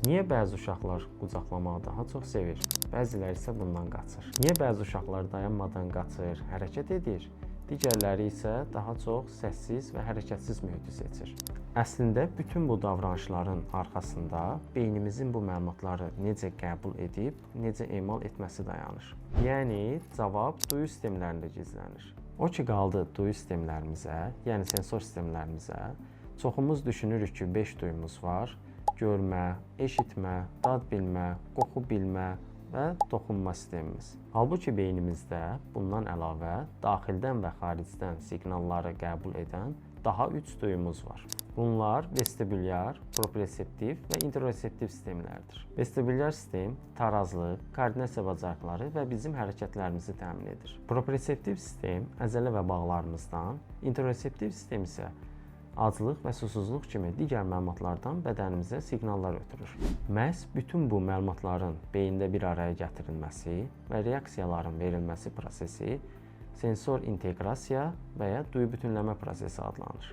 Niyə bəzi uşaqlar qucaqlamağı daha çox sevir, bəziləri isə bundan qaçır? Niyə bəzi uşaqlar dayanmadan qaçır, hərəkət edir, digərləri isə daha çox səssiz və hərəkətsiz mühiti seçir? Əslində, bütün bu davranışların arxasında beynimizin bu məlumatları necə qəbul edib, necə emal etməsi dayanır. Yəni, cavab duyu sistemlərində gizlənir. O ki, qaldı duyu sistemlərimizə, yəni sensor sistemlərimizə, çoxumuz düşünürük ki, 5 duyumuz var: görmə, eşitmə, dad bilmə, qoxu bilmə və toxunma sistemimiz. Halbuki beynimizdə bundan əlavə daxildən və xaricdən siqnalları qəbul edən daha 3 duyumuz var. Bunlar vestibulyar, proprioseptiv və interoreseptiv sistemlərdir. Vestibulyar sistem tarazlıq, koordinasiya bacarıqları və bizim hərəkətlərimizi təmin edir. Proprioseptiv sistem əzələ və bağlarımızdan, interoreseptiv sistem isə aclıq və susuzluq kimi digər məlumatlardan bədənimizə siqnallar ötürür. Məhz bütün bu məlumatların beyində bir araya gətirilməsi və reaksiyaların verilməsi prosesi sensor inteqrasiya və ya duyu bütünləmə prosesi adlanır.